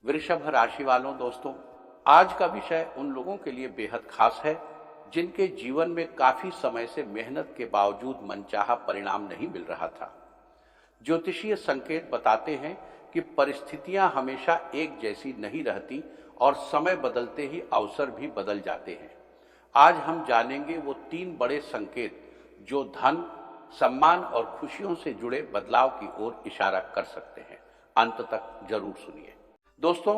वृषभ राशि वालों दोस्तों, आज का विषय उन लोगों के लिए बेहद खास है जिनके जीवन में काफी समय से मेहनत के बावजूद मनचाहा परिणाम नहीं मिल रहा था। ज्योतिषीय संकेत बताते हैं कि परिस्थितियां हमेशा एक जैसी नहीं रहती और समय बदलते ही अवसर भी बदल जाते हैं। आज हम जानेंगे वो 3 बड़े संकेत जो धन, सम्मान और खुशियों से जुड़े बदलाव की ओर इशारा कर सकते हैं। अंत तक जरूर सुनिए। दोस्तों,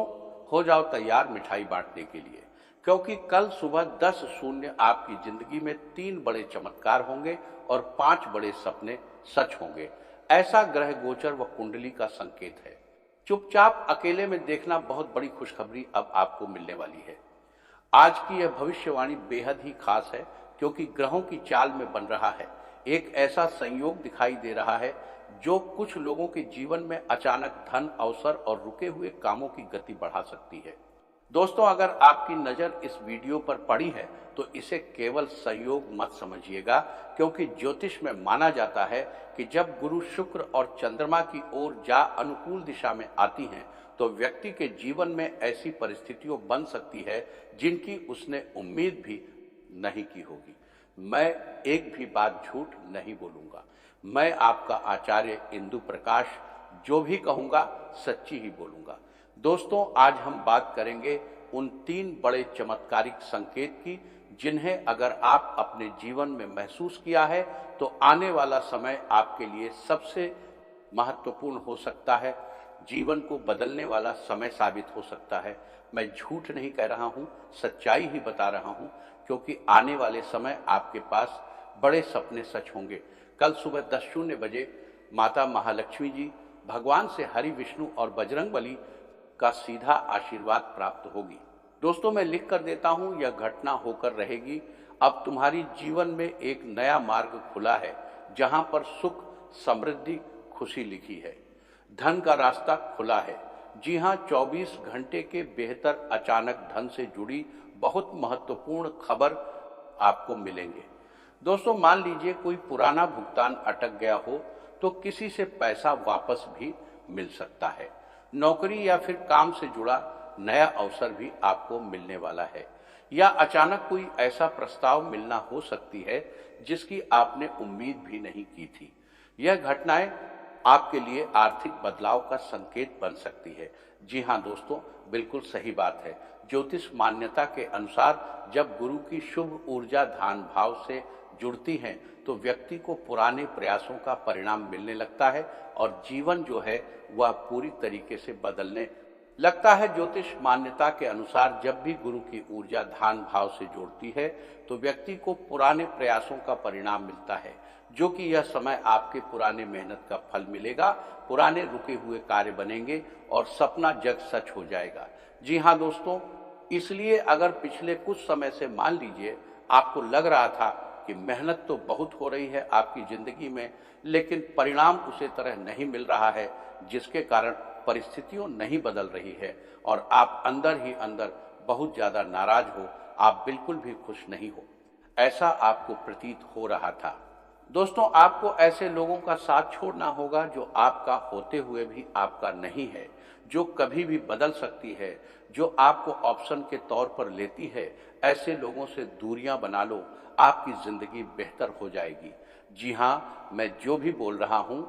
हो जाओ तैयार मिठाई बांटने के लिए, क्योंकि कल सुबह 10:00 आपकी जिंदगी में 3 बड़े चमत्कार होंगे और 5 बड़े सपने सच होंगे। ऐसा ग्रह गोचर व कुंडली का संकेत है। चुपचाप अकेले में देखना बहुत बड़ी खुशखबरी अब आपको मिलने वाली है। आज की यह भविष्यवाणी बेहद ही खास है, क्योंकि ग्रहों की चाल में बन रहा है एक ऐसा संयोग दिखाई दे रहा है जो कुछ लोगों के जीवन में अचानक धन, अवसर और रुके हुए कामों की गति बढ़ा सकती है। दोस्तों, अगर आपकी नजर इस वीडियो पर पड़ी है तो इसे केवल संयोग मत समझिएगा, क्योंकि ज्योतिष में माना जाता है कि जब गुरु, शुक्र और चंद्रमा की ओर जा अनुकूल दिशा में आती हैं तो व्यक्ति के जीवन में ऐसी परिस्थितियां बन सकती है जिनकी उसने उम्मीद भी नहीं की होगी। मैं एक भी बात झूठ नहीं बोलूंगा। मैं आपका आचार्य इंदु प्रकाश जो भी कहूंगा सच्ची ही बोलूंगा। दोस्तों, आज हम बात करेंगे उन 3 बड़े चमत्कारिक संकेत की जिन्हें अगर आप अपने जीवन में महसूस किया है तो आने वाला समय आपके लिए सबसे महत्वपूर्ण हो सकता है, जीवन को बदलने वाला समय साबित हो सकता है। मैं झूठ नहीं कह रहा हूं, सच्चाई ही बता रहा हूं, क्योंकि आने वाले समय आपके पास बड़े सपने सच होंगे। कल सुबह 10:00 बजे माता महालक्ष्मी जी, भगवान से हरि, विष्णु और बजरंगबली का सीधा आशीर्वाद प्राप्त होगी। दोस्तों, मैं लिख कर देता हूं, यह घटना होकर रहेगी। अब तुम्हारी जीवन में एक नया मार्ग खुला है, जहां पर सुख, समृद्धि, खुशी लिखी है। धन का रास्ता खुला है। जी हां, 24 घंटे के बेहतर अचानक धन से जुड़ी बहुत महत्वपूर्ण खबर आपको मिलेंगे। दोस्तों, मान लीजिए कोई पुराना भुगतान अटक गया हो तो किसी से पैसा वापस भी मिल सकता है। नौकरी या फिर काम से जुड़ा नया अवसर भी आपको मिलने वाला है, या अचानक कोई ऐसा प्रस्ताव मिलना हो सकती है जिसकी आपने उम्मीद भी नहीं की थी। यह घटनाएं आपके लिए आर्थिक बदलाव का संकेत बन सकती है। जी हां दोस्तों, बिल्कुल सही बात है। ज्योतिष मान्यता के अनुसार जब गुरु की शुभ ऊर्जा ध्यान भाव से जुड़ती है तो व्यक्ति को पुराने प्रयासों का परिणाम मिलने लगता है और जीवन जो है वह पूरी तरीके से बदलने लगता है। ज्योतिष मान्यता के अनुसार जब भी गुरु की ऊर्जा ध्यान भाव से जुड़ती है तो व्यक्ति को पुराने प्रयासों का परिणाम मिलता है, जो कि यह समय आपके पुराने मेहनत का फल मिलेगा, पुराने रुके हुए कार्य बनेंगे और सपना जग सच हो जाएगा। जी हाँ दोस्तों, इसलिए अगर पिछले कुछ समय से मान लीजिए आपको लग रहा था कि मेहनत तो बहुत हो रही है आपकी जिंदगी में, लेकिन परिणाम उसी तरह नहीं मिल रहा है, जिसके कारण परिस्थितियां नहीं बदल रही है और आप अंदर ही अंदर बहुत ज्यादा नाराज हो, आप बिल्कुल भी खुश नहीं हो, ऐसा आपको प्रतीत हो रहा था। दोस्तों, आपको ऐसे लोगों का साथ छोड़ना होगा जो आपका होते हुए भी आपका नहीं है, जो कभी भी बदल सकती है, जो आपको ऑप्शन के तौर पर लेती है। ऐसे लोगों से दूरियां बना लो, आपकी जिंदगी बेहतर हो जाएगी। जी हां, मैं जो भी बोल रहा हूं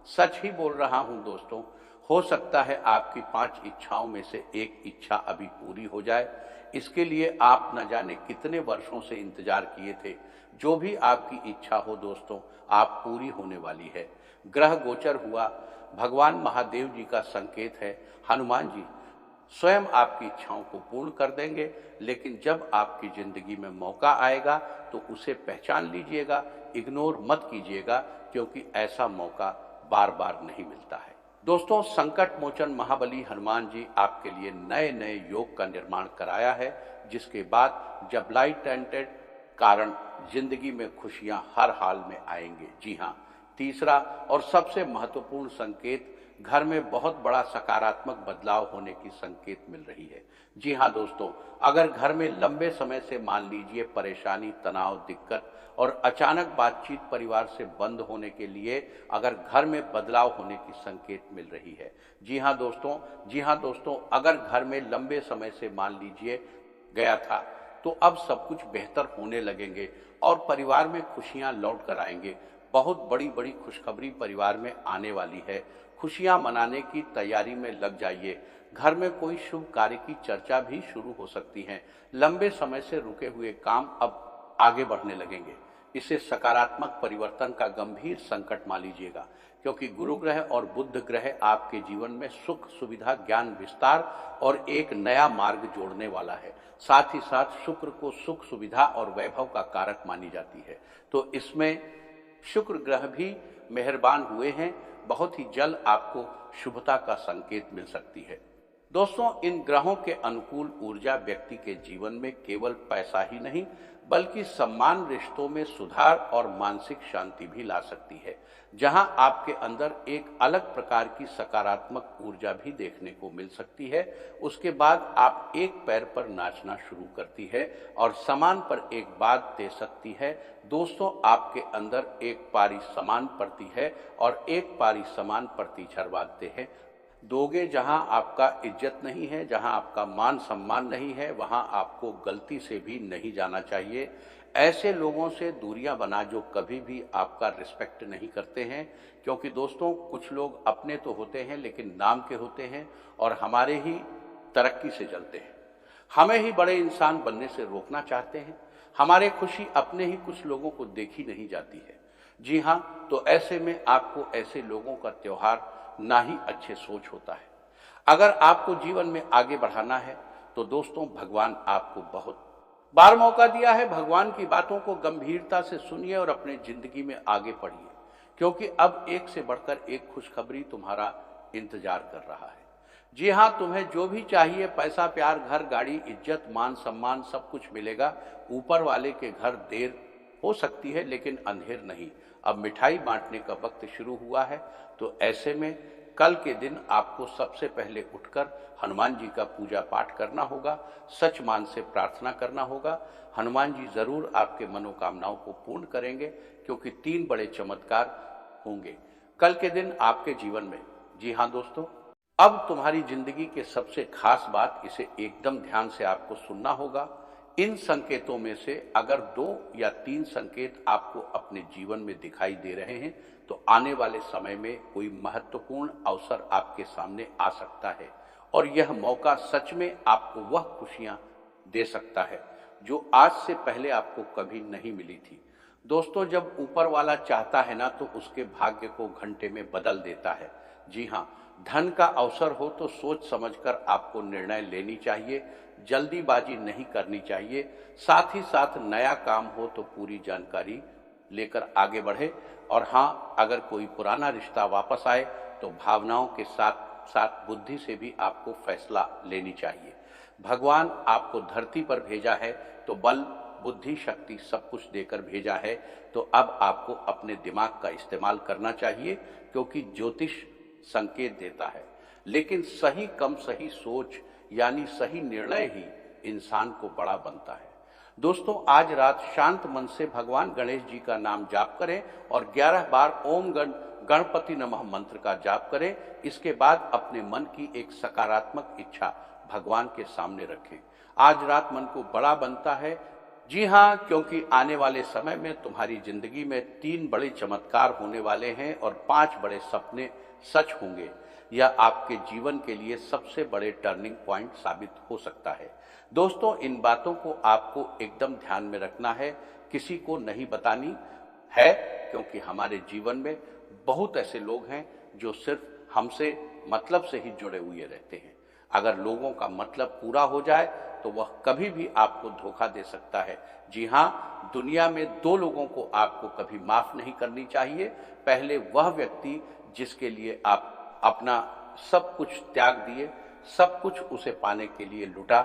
सच ही बोल रहा हूं दोस्तों। हो सकता है आपकी 5 इच्छाओं में से एक इच्छा अभी पूरी हो जाए। इसके लिए आप न जाने कितने वर्षों से इंतजार किए थे। जो भी आपकी इच्छा हो दोस्तों, आप पूरी होने वाली है। ग्रह गोचर हुआ, भगवान महादेव जी का संकेत है। हनुमान जी स्वयं आपकी इच्छाओं को पूर्ण कर देंगे, लेकिन जब आपकी जिंदगी में मौका आएगा तो उसे पहचान लीजिएगा, इग्नोर मत कीजिएगा, क्योंकि ऐसा मौका बार बार नहीं मिलता है। दोस्तों, संकट मोचन महाबली हनुमान जी आपके लिए नए नए योग का निर्माण कराया है, जिसके बाद जब लाइट एंटेड कारण जिंदगी में खुशियां हर हाल में आएंगे। जी हाँ, तीसरा और सबसे महत्वपूर्ण संकेत घर में बहुत बड़ा सकारात्मक बदलाव होने की संकेत मिल रही है। जी हाँ दोस्तों, अगर घर में लंबे समय से मान लीजिए परेशानी, तनाव, दिक्कत और अचानक बातचीत परिवार से बंद होने के लिए अगर घर में बदलाव होने की संकेत मिल रही है। जी हाँ दोस्तों, अगर घर में लंबे समय से मान लीजिए गया था तो अब सब कुछ बेहतर होने लगेंगे और परिवार में खुशियां लौट कर आएंगे। बहुत बड़ी बड़ी खुशखबरी परिवार में आने वाली है। खुशियां मनाने की तैयारी में लग जाइए। घर में कोई शुभ कार्य की चर्चा भी शुरू हो सकती है। लंबे समय से रुके हुए काम अब आगे बढ़ने लगेंगे। इसे सकारात्मक परिवर्तन का गंभीर संकट मान लीजिएगा, क्योंकि गुरु ग्रह और बुध ग्रह आपके जीवन में सुख, सुविधा, ज्ञान विस्तार और एक नया मार्ग जोड़ने वाला है। साथ ही साथ शुक्र को सुख, सुविधा और वैभव का कारक मानी जाती है, तो इसमें शुक्र ग्रह भी मेहरबान हुए हैं। बहुत ही जल्द आपको शुभता का संकेत मिल सकती है। दोस्तों, इन ग्रहों के अनुकूल ऊर्जा व्यक्ति के जीवन में केवल पैसा ही नहीं बल्कि सम्मान, रिश्तों में सुधार और मानसिक शांति भी ला सकती है। जहां आपके अंदर एक अलग प्रकार की सकारात्मक ऊर्जा भी देखने को मिल सकती है। उसके बाद आप एक पैर पर नाचना शुरू करती है और समान पर एक बात दे सकती है। दोस्तों, आपके अंदर एक पारी समान पड़ती है और एक पारी समान प्रति झरवाते हैं। दोगे जहां आपका इज्जत नहीं है, जहां आपका मान सम्मान नहीं है, वहां आपको गलती से भी नहीं जाना चाहिए। ऐसे लोगों से दूरियां बना जो कभी भी आपका रिस्पेक्ट नहीं करते हैं, क्योंकि दोस्तों कुछ लोग अपने तो होते हैं लेकिन नाम के होते हैं और हमारे ही तरक्की से जलते हैं। हमें ही बड़े इंसान बनने से रोकना चाहते हैं। हमारे खुशी अपने ही कुछ लोगों को देखी नहीं जाती है। जी हाँ, तो ऐसे में आपको ऐसे लोगों का त्योहार ना ही अच्छे सोच होता है। अगर आपको जीवन में आगे बढ़ाना है तो दोस्तों भगवान आपको बहुत बार मौका दिया है। भगवान की बातों को गंभीरता से सुनिए और अपने जिंदगी में आगे बढ़िए, क्योंकि अब एक से बढ़कर एक खुशखबरी तुम्हारा इंतजार कर रहा है। जी हाँ, तुम्हें जो भी चाहिए, पैसा, प्यार, घर, गाड़ी, इज्जत, मान सम्मान, सब कुछ मिलेगा। ऊपर वाले के घर देर हो सकती है लेकिन अंधेर नहीं। अब मिठाई बांटने का वक्त शुरू हुआ है, तो ऐसे में कल के दिन आपको सबसे पहले उठकर हनुमान जी का पूजा पाठ करना होगा। सच मान से प्रार्थना करना होगा। हनुमान जी जरूर आपके मनोकामनाओं को पूर्ण करेंगे, क्योंकि 3 बड़े चमत्कार होंगे कल के दिन आपके जीवन में। जी हाँ दोस्तों, अब तुम्हारी जिंदगी के सबसे खास बात, इसे एकदम ध्यान से आपको सुनना होगा। इन संकेतों में से अगर 2 या 3 संकेत आपको अपने जीवन में दिखाई दे रहे हैं तो आने वाले समय में कोई महत्वपूर्ण अवसर आपके सामने आ सकता है और यह मौका सच में आपको वह खुशियां दे सकता है जो आज से पहले आपको कभी नहीं मिली थी। दोस्तों, जब ऊपर वाला चाहता है ना तो उसके भाग्य को घंटे में बदल देता है। जी हाँ, धन का अवसर हो तो सोच समझकर आपको निर्णय लेनी चाहिए, जल्दीबाजी नहीं करनी चाहिए। साथ ही साथ नया काम हो तो पूरी जानकारी लेकर आगे बढ़े। और हाँ, अगर कोई पुराना रिश्ता वापस आए तो भावनाओं के साथ साथ बुद्धि से भी आपको फैसला लेनी चाहिए। भगवान आपको धरती पर भेजा है तो बल, बुद्धि, शक्ति सब कुछ देकर भेजा है, तो अब आपको अपने दिमाग का इस्तेमाल करना चाहिए, क्योंकि ज्योतिष संकेत देता है, लेकिन सही कम सही सोच यानी सही निर्णय ही इंसान को बड़ा बनता है। दोस्तों, आज रात शांत मन से भगवान गणेश जी का नाम जाप करें और 11 बार ओम गणपति नमः मंत्र का जाप करें। इसके बाद अपने मन की एक सकारात्मक इच्छा भगवान के सामने रखें। आज रात मन को बड़ा बनता है। जी हाँ, क्योंकि आने वाले समय में तुम्हारी जिंदगी में 3 बड़े चमत्कार होने वाले हैं और 5 बड़े सपने सच होंगे। यह आपके जीवन के लिए सबसे बड़े टर्निंग पॉइंट साबित हो सकता है। दोस्तों, इन बातों को आपको एकदम ध्यान में रखना है, किसी को नहीं बतानी है, क्योंकि हमारे जीवन में बहुत ऐसे लोग हैं जो सिर्फ हमसे मतलब से ही जुड़े हुए रहते हैं। अगर लोगों का मतलब पूरा हो जाए तो वह कभी भी आपको धोखा दे सकता है। जी हाँ, दुनिया में 2 लोगों को आपको कभी माफ नहीं करनी चाहिए। पहले वह व्यक्ति जिसके लिए आप अपना सब कुछ त्याग दिए, सब कुछ उसे पाने के लिए लुटा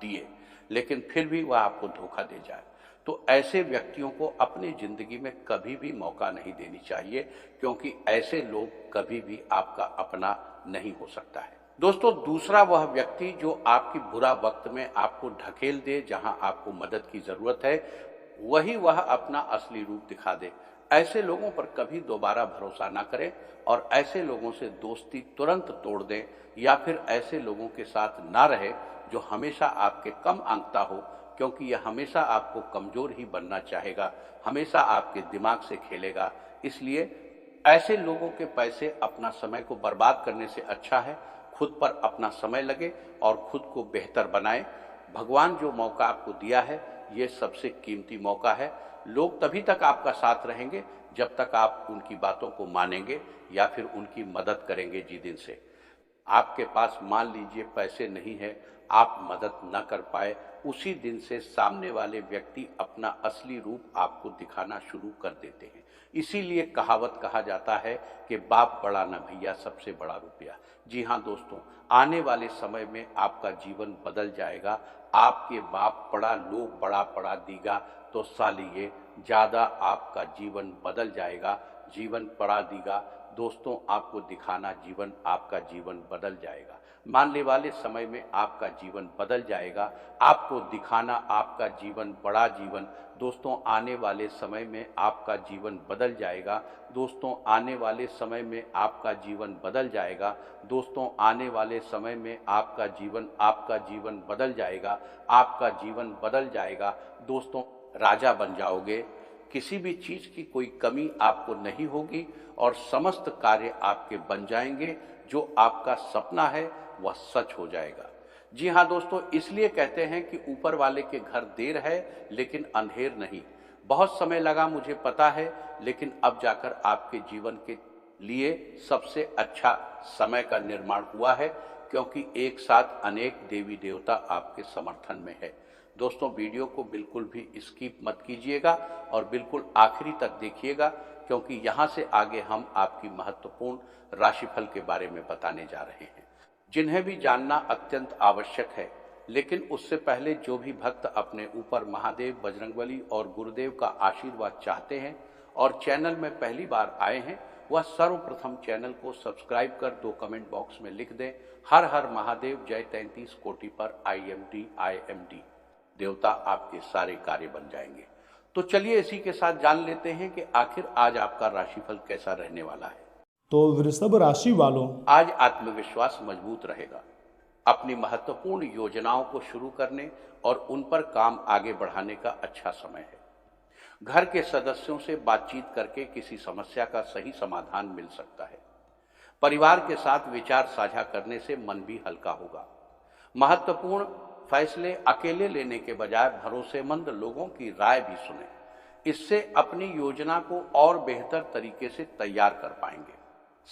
दिए, लेकिन फिर भी वह आपको धोखा दे जाए। तो ऐसे व्यक्तियों को अपनी जिंदगी में कभी भी मौका नहीं देनी चाहिए, क्योंकि ऐसे लोग कभी भी आपका अपना नहीं हो सकता है। दोस्तों, दूसरा वह व्यक्ति जो आपकी बुरा वक्त में आपको ढकेल दे, जहां आपको मदद की जरूरत है, वही वह अपना असली रूप दिखा दे। ऐसे लोगों पर कभी दोबारा भरोसा ना करें और ऐसे लोगों से दोस्ती तुरंत तोड़ दें, या फिर ऐसे लोगों के साथ ना रहे जो हमेशा आपके कम आंकता हो, क्योंकि यह हमेशा आपको कमजोर ही बनना चाहेगा, हमेशा आपके दिमाग से खेलेगा। इसलिए ऐसे लोगों के पैसे अपना समय को बर्बाद करने से अच्छा है खुद पर अपना समय लगे और खुद को बेहतर बनाए। भगवान जो मौका आपको दिया है, ये सबसे कीमती मौका है। लोग तभी तक आपका साथ रहेंगे जब तक आप उनकी बातों को मानेंगे या फिर उनकी मदद करेंगे। जी दिन से आपके पास मान लीजिए पैसे नहीं है, आप मदद न कर पाए, उसी दिन से सामने वाले व्यक्ति अपना असली रूप आपको दिखाना शुरू कर देते हैं। इसीलिए कहावत कहा जाता है कि बाप बड़ा न भैया, सबसे बड़ा रुपया। जी हाँ दोस्तों, आने वाले समय में आपका जीवन बदल जाएगा। आपके बाप बड़ा लोग बड़ा पड़ा दीगा तो सालिए ज्यादा आपका जीवन बदल जाएगा। जीवन पड़ा दीगा दोस्तों, आपको दिखाना जीवन, आपका जीवन बदल जाएगा। मानने वाले समय में आपका जीवन बदल जाएगा, आपको दिखाना आपका जीवन बड़ा जीवन। दोस्तों, आने वाले समय में आपका जीवन बदल जाएगा। दोस्तों, आने वाले समय में आपका जीवन बदल जाएगा। दोस्तों, आने वाले समय में आपका जीवन बदल जाएगा। आपका जीवन बदल जाएगा। दोस्तों, राजा बन जाओगे, किसी भी चीज की कोई कमी आपको नहीं होगी और समस्त कार्य आपके बन जाएंगे। जो आपका सपना है वह सच हो जाएगा। जी हाँ दोस्तों, इसलिए कहते हैं कि ऊपर वाले के घर देर है लेकिन अंधेर नहीं। बहुत समय लगा मुझे पता है, लेकिन अब जाकर आपके जीवन के लिए सबसे अच्छा समय का निर्माण हुआ है, क्योंकि एक साथ अनेक देवी देवता आपके समर्थन में है। दोस्तों, वीडियो को बिल्कुल भी स्किप मत कीजिएगा और बिल्कुल आखिरी तक देखिएगा, क्योंकि यहाँ से आगे हम आपकी महत्वपूर्ण राशिफल के बारे में बताने जा रहे हैं, जिन्हें भी जानना अत्यंत आवश्यक है। लेकिन उससे पहले जो भी भक्त अपने ऊपर महादेव, बजरंगबली और गुरुदेव का आशीर्वाद चाहते हैं और चैनल में पहली बार आए हैं, वह सर्वप्रथम चैनल को सब्सक्राइब कर 2 कमेंट बॉक्स में लिख दें, हर हर महादेव, जय 33 कोटि पर IMD। देवता आपके सारे कार्य बन जाएंगे। तो चलिए इसी के साथ जान लेते हैं कि आखिर आज आपका राशिफल कैसा रहने वाला है। तो वृषभ राशि वालों, आज आत्मविश्वास मजबूत रहेगा। अपनी महत्वपूर्ण योजनाओं को शुरू करने और उन पर काम आगे बढ़ाने का अच्छा समय है। घर के सदस्यों से बातचीत करके किसी समस्या का सही समाधान मिल सकता है। परिवार के साथ विचार साझा करने से मन भी हल्का होगा। महत्वपूर्ण फैसले अकेले लेने के बजाय भरोसेमंद लोगों की राय भी सुनें। इससे अपनी योजना को और बेहतर तरीके से तैयार कर पाएंगे।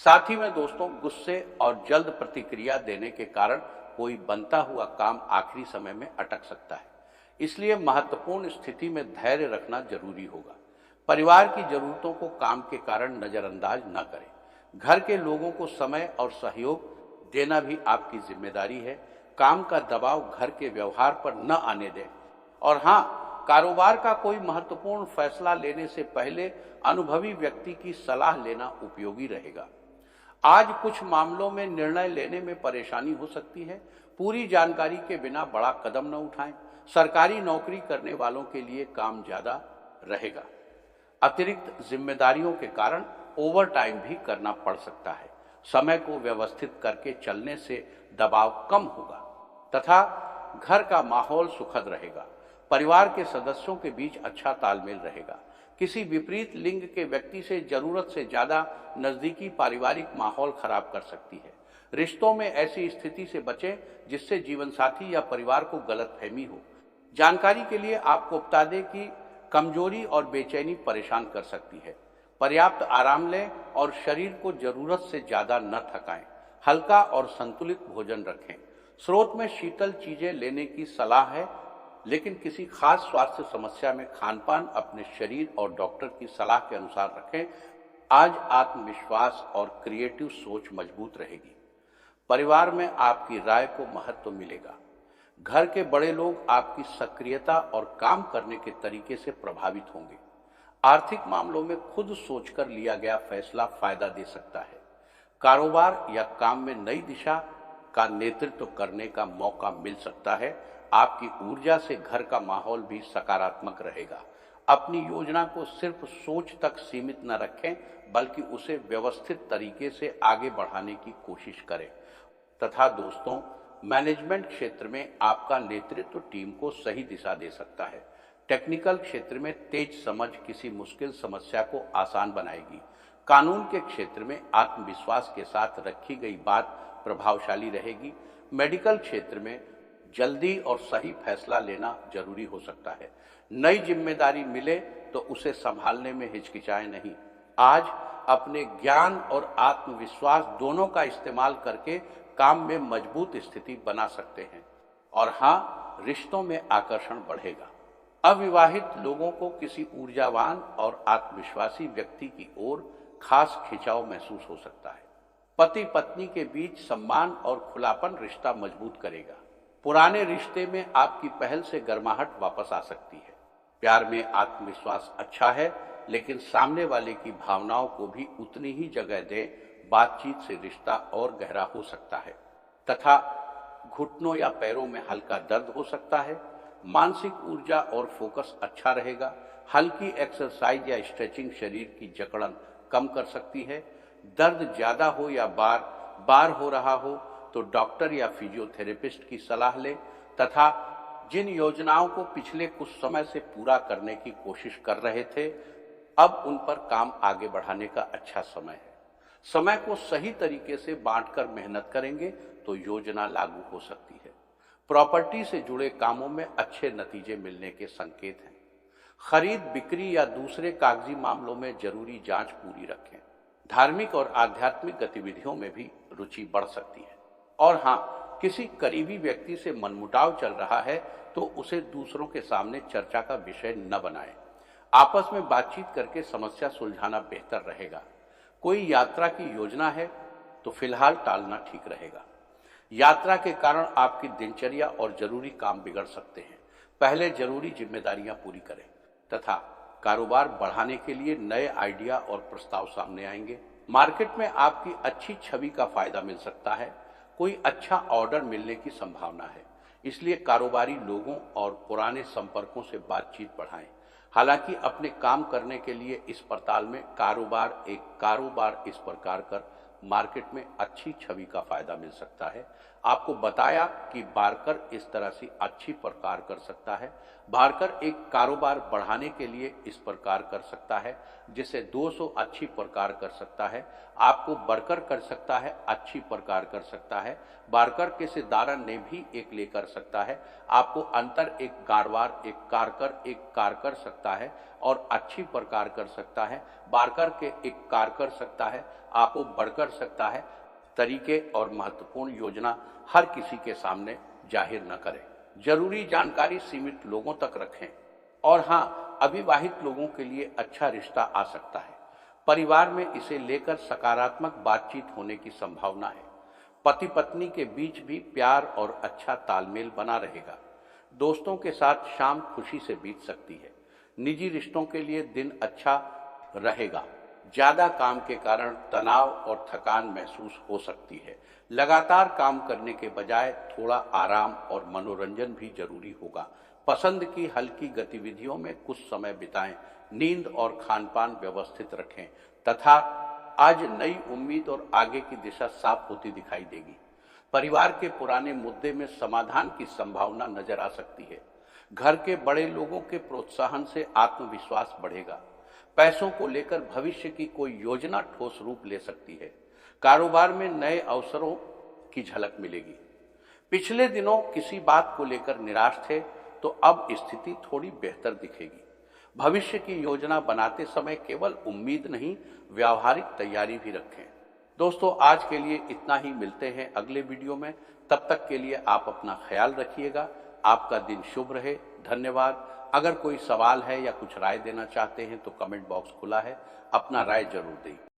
साथ ही में दोस्तों, गुस्से और जल्द प्रतिक्रिया देने के कारण कोई बनता हुआ काम आखिरी समय में अटक सकता है। इसलिए महत्वपूर्ण स्थिति में धैर्य रखना जरूरी होगा। परिवार की जरूरतों को काम के कारण नजरअंदाज न करें। घर के लोगों को समय और सहयोग देना भी आपकी जिम्मेदारी है। काम का दबाव घर के व्यवहार पर न आने दें। और हाँ, कारोबार का कोई महत्वपूर्ण फैसला लेने से पहले अनुभवी व्यक्ति की सलाह लेना उपयोगी रहेगा। आज कुछ मामलों में निर्णय लेने में परेशानी हो सकती है। पूरी जानकारी के बिना बड़ा कदम न उठाएं। सरकारी नौकरी करने वालों के लिए काम ज्यादा रहेगा। अतिरिक्त जिम्मेदारियों के कारण ओवर टाइम भी करना पड़ सकता है। समय को व्यवस्थित करके चलने से दबाव कम होगा तथा घर का माहौल सुखद रहेगा। परिवार के सदस्यों के बीच अच्छा तालमेल रहेगा। किसी विपरीत लिंग के व्यक्ति से जरूरत से ज्यादा नजदीकी पारिवारिक माहौल खराब कर सकती है। रिश्तों में ऐसी स्थिति से बचें जिससे जीवन साथी या परिवार को गलतफहमी हो। जानकारी के लिए आपको बता दें कि कमजोरी और बेचैनी परेशान कर सकती है। पर्याप्त आराम लें और शरीर को जरूरत से ज्यादा न थकाएं। हल्का और संतुलित भोजन रखें। स्रोत में शीतल चीजें लेने की सलाह है, लेकिन किसी खास स्वास्थ्य समस्या में खानपान अपने शरीर और डॉक्टर की सलाह के अनुसार रखें। आज आत्मविश्वास और क्रिएटिव सोच मजबूत रहेगी। परिवार में आपकी राय को महत्व मिलेगा। घर के बड़े लोग आपकी सक्रियता और काम करने के तरीके से प्रभावित होंगे। आर्थिक मामलों में खुद सोचकर लिया गया फैसला फायदा दे सकता है। कारोबार या काम में नई दिशा का नेतृत्व करने का मौका मिल सकता है। आपकी ऊर्जा से घर का माहौल भी सकारात्मक रहेगा। अपनी योजना को सिर्फ सोच तक सीमित न रखें, बल्कि उसे व्यवस्थित तरीके से आगे बढ़ाने की कोशिश करें। तथा दोस्तों, मैनेजमेंट क्षेत्र में आपका नेतृत्व टीम को सही दिशा दे सकता है। टेक्निकल क्षेत्र में तेज समझ किसी मुश्किल समस्या को आसान बनाएगी। कानून के क्षेत्र में आत्मविश्वास के साथ रखी गई बात प्रभावशाली रहेगी। मेडिकल क्षेत्र में जल्दी और सही फैसला लेना जरूरी हो सकता है। नई जिम्मेदारी मिले तो उसे संभालने में हिचकिचाएं नहीं। आज अपने ज्ञान और आत्मविश्वास दोनों का इस्तेमाल करके काम में मजबूत स्थिति बना सकते हैं। और हाँ, रिश्तों में आकर्षण बढ़ेगा। अविवाहित लोगों को किसी ऊर्जावान और आत्मविश्वासी व्यक्ति की ओर खास खिंचाव महसूस हो सकता है। पति पत्नी के बीच सम्मान और खुलापन रिश्ता मजबूत करेगा। पुराने रिश्ते में आपकी पहल से गर्माहट वापस आ सकती है। प्यार में आत्मविश्वास अच्छा है, लेकिन सामने वाले की भावनाओं को भी उतनी ही जगह दें। बातचीत से रिश्ता और गहरा हो सकता है। तथा घुटनों या पैरों में हल्का दर्द हो सकता है। मानसिक ऊर्जा और फोकस अच्छा रहेगा। हल्की एक्सरसाइज या स्ट्रेचिंग शरीर की जकड़न कम कर सकती है। दर्द ज्यादा हो या बार बार हो रहा हो तो डॉक्टर या फिजियोथेरेपिस्ट की सलाह लें। तथा जिन योजनाओं को पिछले कुछ समय से पूरा करने की कोशिश कर रहे थे, अब उन पर काम आगे बढ़ाने का अच्छा समय है। समय को सही तरीके से बांटकर मेहनत करेंगे तो योजना लागू हो सकती है। प्रॉपर्टी से जुड़े कामों में अच्छे नतीजे मिलने के संकेत हैं। खरीद बिक्री या दूसरे कागजी मामलों में जरूरी जांच पूरी रखें। धार्मिक और आध्यात्मिक गतिविधियों में भी रुचि बढ़ सकती है। और हाँ, किसी करीबी व्यक्ति से मनमुटाव चल रहा है तो उसे दूसरों के सामने चर्चा का विषय न बनाएं। आपस में बातचीत करके समस्या सुलझाना बेहतर रहेगा। कोई यात्रा की योजना है तो फिलहाल टालना ठीक रहेगा। यात्रा के कारण आपकी दिनचर्या और जरूरी काम बिगड़ सकते हैं। पहले जरूरी जिम्मेदारियां पूरी करें। तथा कारोबार बढ़ाने के लिए नए आइडिया और प्रस्ताव सामने आएंगे। मार्केट में आपकी अच्छी छवि का फायदा मिल सकता है। कोई अच्छा ऑर्डर मिलने की संभावना है, इसलिए कारोबारी लोगों और पुराने संपर्कों से बातचीत बढ़ाएं। हालांकि अपने काम करने के लिए इस पड़ताल में कारोबार इस प्रकार कर मार्केट में अच्छी छवि का फायदा मिल सकता है। आपको बताया कि बारकर इस तरह से अच्छी प्रकार कर सकता है। बारकर एक कारोबार बढ़ाने के लिए इस प्रकार कर सकता है, जिसे 200 अच्छी प्रकार कर सकता है। आपको बढ़कर कर सकता है, अच्छी प्रकार कर सकता है। बारकर के से दारन ने भी एक ले कर सकता है। आपको अंतर एक कारवार एक कार कर सकता है और अच्छी प्रकार कर सकता है। बारकर के एक कार कर सकता है, आपको बढ़कर सकता है। तरीके और महत्वपूर्ण योजना हर किसी के सामने जाहिर न करें। जरूरी जानकारी सीमित लोगों तक रखें। और हाँ, अविवाहित लोगों के लिए अच्छा रिश्ता आ सकता है। परिवार में इसे लेकर सकारात्मक बातचीत होने की संभावना है। पति पत्नी के बीच भी प्यार और अच्छा तालमेल बना रहेगा। दोस्तों के साथ शाम खुशी से बीत सकती है। निजी रिश्तों के लिए दिन अच्छा रहेगा। ज्यादा काम के कारण तनाव और थकान महसूस हो सकती है। लगातार काम करने के बजाय थोड़ा आराम और मनोरंजन भी जरूरी होगा। पसंद की हल्की गतिविधियों में कुछ समय बिताएं। नींद और खानपान व्यवस्थित रखें। तथा आज नई उम्मीद और आगे की दिशा साफ होती दिखाई देगी। परिवार के पुराने मुद्दे में समाधान की संभावना नजर आ सकती है। घर के बड़े लोगों के प्रोत्साहन से आत्मविश्वास बढ़ेगा। पैसों को लेकर भविष्य की कोई योजना ठोस रूप ले सकती है। कारोबार में नए अवसरों की झलक मिलेगी। पिछले दिनों किसी बात को लेकर निराश थे तो अब स्थिति थोड़ी बेहतर दिखेगी। भविष्य की योजना बनाते समय केवल उम्मीद नहीं, व्यावहारिक तैयारी भी रखें। दोस्तों, आज के लिए इतना ही। मिलते हैं अगले वीडियो में। तब तक के लिए आप अपना ख्याल रखिएगा। आपका दिन शुभ रहे। धन्यवाद। अगर कोई सवाल है या कुछ राय देना चाहते हैं तो कमेंट बॉक्स खुला है। अपना राय जरूर दें।